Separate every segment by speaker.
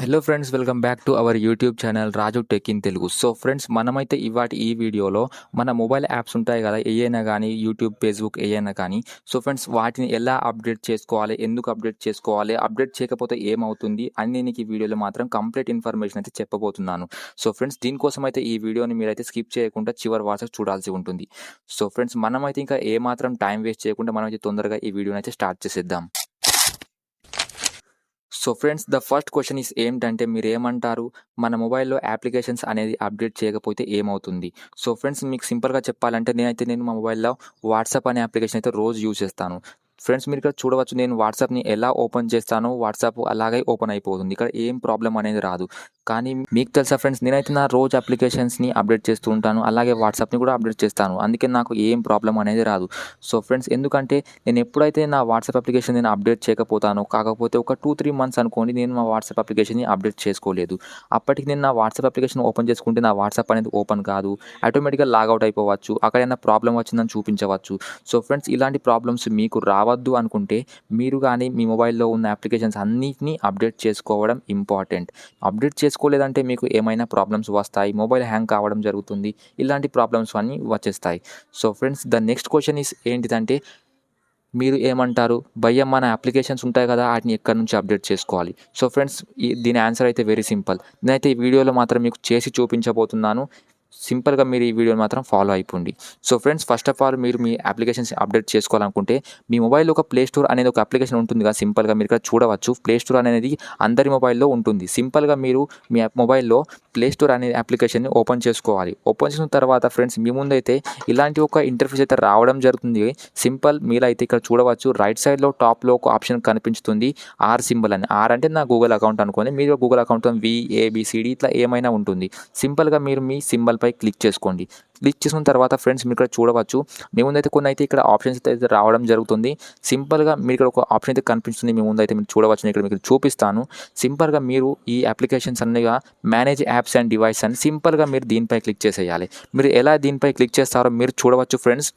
Speaker 1: Hello friends, welcome back to our YouTube channel Raju tech in Telugu. So friends, మనమైతే ఈ వీడియోలో మన mobile apps ఉంటాయి కదా, ఏయైనా కానీ యూట్యూబ్, ఫేస్బుక్ ఏయైనా కానీ. సో ఫ్రెండ్స్, వాటిని ఎలా అప్డేట్ చేసుకోవాలి, ఎందుకు అప్డేట్ చేసుకోవాలి, అప్డేట్ చేయకపోతే ఏమవుతుంది అని నేను ఈ వీడియోలో మాత్రం కంప్లీట్ ఇన్ఫర్మేషన్ అయితే చెప్పబోతున్నాను. సో ఫ్రెండ్స్, దీనికోసం అయితే ఈ వీడియోని మీరైతే స్కిప్ చేయకుండా చివరి వరకు చూడాల్సి ఉంటుంది. సో ఫ్రెండ్స్, మనమైతే ఇంకా ఏమాత్రం టైం వేస్ట్ చేయకుండా మనమైతే తొందరగా ఈ వీడియోని అయితే స్టార్ట్ చేసేద్దాం. So friends, the first question is ఏంటంటే మీరేమంటారు, మన మొబైల్‌లో అప్లికేషన్స్ అనేది అప్డేట్ చేయకపోతే ఏమవుతుంది? సో ఫ్రెండ్స్, మీకు సింపుల్‌గా చెప్పాలంటే నేను మా మొబైల్‌లో వాట్సాప్ అనే అప్లికేషన్ అయితే రోజు యూజ్ చేస్తాను. ఫ్రెండ్స్, మీరు ఇక్కడ చూడవచ్చు, నేను వాట్సాప్‌ని ఎలా ఓపెన్ చేస్తానో వాట్సాప్ అలాగే ఓపెన్ అయిపోతుంది. ఇక్కడ ఏం ప్రాబ్లమ్ అనేది రాదు. కానీ మీకు తెలుసా ఫ్రెండ్స్, నేనైతే నా రోజు అప్లికేషన్స్‌ని అప్డేట్ చేస్తూ ఉంటాను. అలాగే వాట్సాప్‌ని కూడా అప్డేట్ చేస్తాను. అందుకే నాకు ఏం ప్రాబ్లమ్ అనేది రాదు. సో ఫ్రెండ్స్, ఎందుకంటే నేను ఎప్పుడైతే నా వాట్సాప్ అప్లికేషన్ నేను అప్డేట్ చేయకపోతానో, కాకపోతే ఒక 2-3 మంత్స్ అనుకోండి, నేను మా వాట్సాప్ అప్లికేషన్‌ని అప్డేట్ చేసుకోలేదు. అప్పటికి నేను నా వాట్సాప్ అప్లికేషన్ ఓపెన్ చేసుకుంటే నా వాట్సాప్ అనేది ఓపెన్ కాదు. ఆటోమేటిక్‌గా లాగౌట్ అయిపోవచ్చు. అక్కడ ఏమైనా ప్రాబ్లమ్ వచ్చిందని చూపించవచ్చు. సో ఫ్రెండ్స్, ఇలాంటి ప్రాబ్లమ్స్ మీకు రావద్దు అనుకుంటే మీరు కానీ మీ మొబైల్‌లో ఉన్న అప్లికేషన్స్ అన్నిటిని అప్డేట్ చేసుకోవడం ఇంపార్టెంట్. అప్డేట్ చేసుకోలేదంటే మీకు ఏమైనా ప్రాబ్లమ్స్ వస్తాయి. మొబైల్ హ్యాంగ్ కావడం జరుగుతుంది. ఇలాంటి ప్రాబ్లమ్స్ అన్నీ వచ్చేస్తాయి. So friends, the next question is ఏంటిదంటే మీరు ఏమంటారు, భయ్యా మన అప్లికేషన్స్ ఉంటాయి కదా, వాటిని ఎక్కడి నుంచి అప్డేట్ చేసుకోవాలి? సో ఫ్రెండ్స్, దీని ఆన్సర్ అయితే వెరీ సింపుల్. నేనైతే ఈ వీడియోలో మాత్రం మీకు చేసి చూపించబోతున్నాను. సింపుల్‌గా మీరు ఈ వీడియోని మాత్రం ఫాలో అయిపోండి. So friends, first of all మీరు మీ అప్లికేషన్స్ అప్డేట్ చేసుకోవాలనుకుంటే మీ మొబైల్‌లో ఒక ప్లే స్టోర్ అనేది ఒక అప్లికేషన్ ఉంటుంది కదా, సింపుల్‌గా మీరు ఇక్కడ చూడవచ్చు. ప్లే స్టోర్ అనేది అందరి మొబైల్‌లో ఉంటుంది. సింపుల్‌గా మీరు మీ మొబైల్‌లో ప్లే స్టోర్ అనే అప్లికేషన్‌ని ఓపెన్ చేసుకోవాలి. ఓపెన్ చేసిన తర్వాత ఫ్రెండ్స్, మీ ముందైతే ఇలాంటి ఒక ఇంటర్ఫేస్ అయితే రావడం జరుగుతుంది. సింపుల్, మీరైతే ఇక్కడ చూడవచ్చు, రైట్ సైడ్‌లో టాప్‌లో ఒక ఆప్షన్ కనిపించుతుంది, ఆర్ సింబల్ అని. ఆర్ అంటే నా గూగుల్ అకౌంట్ అనుకోండి. మీరు గూగుల్ అకౌంట్‌తో VABCD ఇట్లా ఏమైనా ఉంటుంది. సింపుల్‌గా మీరు మీ సింబల్‌పై క్లిక్ చేసుకోండి. క్లిక్ చేసిన తర్వాత ఫ్రెండ్స్, మీరు ఇక్కడ చూడవచ్చు, మీ ముందైతే కొన్ని అయితే ఇక్కడ ఆప్షన్స్ అయితే రావడం జరుగుతుంది. సింపుల్‌గా మీకు ఇక్కడ ఒక ఆప్షన్ అయితే కనిపిస్తుంది మీ ముందైతే మీరు చూడవచ్చు. నేను ఇక్కడ మీకు చూపిస్తాను. సింపుల్‌గా మీరు ఈ అప్లికేషన్స్ అన్నీగా మేనేజ్ యాప్స్ అండ్ డివైస్ అని సింపుల్‌గా మీరు దీనిపై క్లిక్ చేసేయాలి. మీరు ఎలా దీనిపై క్లిక్ చేస్తారో మీరు చూడవచ్చు ఫ్రెండ్స్.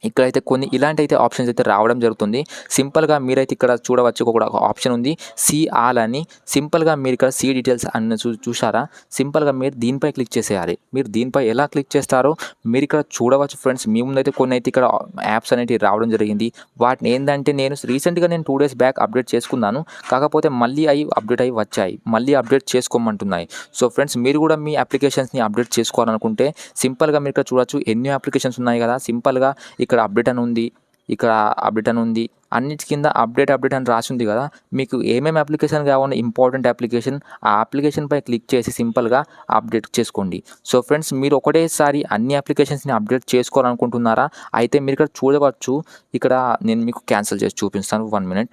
Speaker 1: ఇక్కడైతే కొన్ని ఇలాంటి అయితే ఆప్షన్స్ అయితే రావడం జరుగుతుంది. సింపుల్‌గా మీరైతే ఇక్కడ చూడవచ్చు, ఒక ఆప్షన్ ఉంది సీ ఆల్ అని. సింపుల్‌గా మీరు ఇక్కడ సీ డీటెయిల్స్ అని చూసారా? సింపుల్‌గా మీరు దీనిపై క్లిక్ చేసేయాలి. మీరు దీనిపై ఎలా క్లిక్ చేస్తారో మీరు ఇక్కడ చూడవచ్చు ఫ్రెండ్స్. మీ ముందైతే కొన్ని అయితే ఇక్కడ యాప్స్ అనేటివి రావడం జరిగింది. వాటిని ఏందంటే నేను రీసెంట్‌గా 2 డేస్ బ్యాక్ అప్డేట్ చేసుకున్నాను. కాకపోతే మళ్ళీ అవి అప్డేట్ అయ్యి వచ్చాయి. మళ్ళీ అప్డేట్ చేసుకోమంటున్నాయి. సో ఫ్రెండ్స్, మీరు కూడా మీ అప్లికేషన్స్‌ని అప్డేట్ చేసుకోవాలనుకుంటే సింపుల్‌గా మీరు ఇక్కడ చూడవచ్చు, ఎన్నో అప్లికేషన్స్ ఉన్నాయి కదా. సింపుల్‌గా ఇక్కడ అప్డేట్ అని ఉంది, ఇక్కడ అప్డేట్ అని ఉంది. అన్నిటి కింద అప్డేట్ అని రాసి ఉంది కదా. మీకు ఏమేమి అప్లికేషన్ కావాలో ఇంపార్టెంట్ అప్లికేషన్, ఆ అప్లికేషన్పై క్లిక్ చేసి సింపుల్‌గా అప్డేట్ చేసుకోండి. సో ఫ్రెండ్స్, మీరు ఒకటేసారి అన్ని అప్లికేషన్స్‌ని అప్డేట్ చేసుకోవాలనుకుంటున్నారా? అయితే మీరు ఇక్కడ చూడవచ్చు, ఇక్కడ నేను మీకు క్యాన్సిల్ చేసి చూపిస్తాను. 1 మినిట్.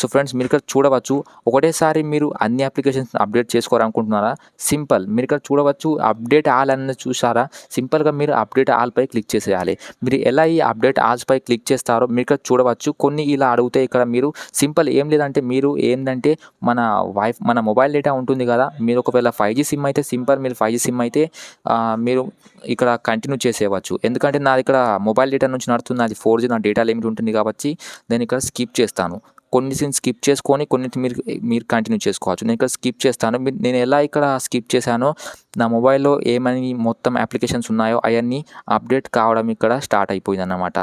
Speaker 1: సో ఫ్రెండ్స్, మీరు ఇక్కడ చూడవచ్చు, ఒకటేసారి మీరు అన్ని అప్లికేషన్స్‌ని అప్డేట్ చేసుకోవాలనుకుంటున్నారా? సింపుల్, మీరు ఇక్కడ చూడవచ్చు, అప్డేట్ ఆల్ అని చూసారా? సింపుల్‌గా మీరు అప్డేట్ ఆల్‌పై క్లిక్ చేసేయాలి. మీరు ఎలా ఈ అప్డేట్ ఆల్స్‌పై క్లిక్ చేస్తారో మీరు ఇక్కడ చూడవచ్చు. కొన్ని ఇలా అడిగితే ఇక్కడ మీరు సింపుల్, ఏం లేదంటే మీరు ఏందంటే మన మొబైల్ డేటా ఉంటుంది కదా. మీరు ఒకవేళ 5G సిమ్ అయితే సింపుల్, మీరు 5G సిమ్ అయితే మీరు ఇక్కడ కంటిన్యూ చేసేయవచ్చు. ఎందుకంటే నాది ఇక్కడ మొబైల్ డేటా నుంచి నడుస్తుంది, అది 4G, నా డేటా లిమిట్ ఉంటుంది కాబట్టి నేను ఇక్కడ స్కిప్ చేస్తాను. కొన్నిటిని స్కిప్ చేసుకొని కొన్నిటిని మీరు కంటిన్యూ చేసుకోవచ్చు. నేను ఇక్కడ స్కిప్ చేస్తాను. నేను ఎలా ఇక్కడ స్కిప్ చేశానో నా మొబైల్‌లో ఏమని మొత్తం అప్లికేషన్స్ ఉన్నాయో అవన్నీ అప్డేట్ కావడం ఇక్కడ స్టార్ట్ అయిపోయిందన్నమాట.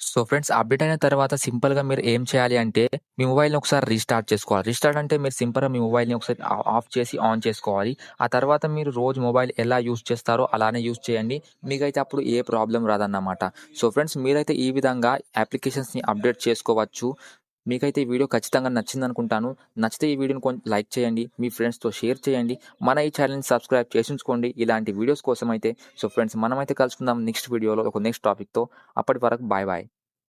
Speaker 1: సో ఫ్రెండ్స్, అప్డేట్ అయిన తర్వాత సింపుల్‌గా మీరు ఏం చేయాలి అంటే మీ మొబైల్‌ని ఒకసారి రీస్టార్ట్ చేసుకోవాలి. రీస్టార్ట్ అంటే మీరు సింపుల్‌గా మీ మొబైల్‌ని ఒకసారి ఆఫ్ చేసి ఆన్ చేసుకోవాలి. ఆ తర్వాత మీరు రోజు మొబైల్ ఎలా యూజ్ చేస్తారో అలానే యూజ్ చేయండి. మీకైతే అప్పుడు ఏ ప్రాబ్లమ్ రాదన్నమాట. సో ఫ్రెండ్స్, మీరైతే ఈ విధంగా అప్లికేషన్స్‌ని అప్డేట్ చేసుకోవచ్చు. మీకైతే ఈ వీడియో ఖచ్చితంగా నచ్చిందనుకుంటాను. నచ్చితే ఈ వీడియోని లైక్ చేయండి, మీ ఫ్రెండ్స్‌తో షేర్ చేయండి. మన ఈ ఛానల్‌ని సబ్స్క్రైబ్ చేసుంచుకోండి ఇలాంటి వీడియోస్ కోసం అయితే. సో ఫ్రెండ్స్, మనమైతే కలుసుకుందాం నెక్స్ట్ వీడియోలో ఒక నెక్స్ట్ టాపిక్‌తో. అప్పటి వరకు బాయ్ బాయ్.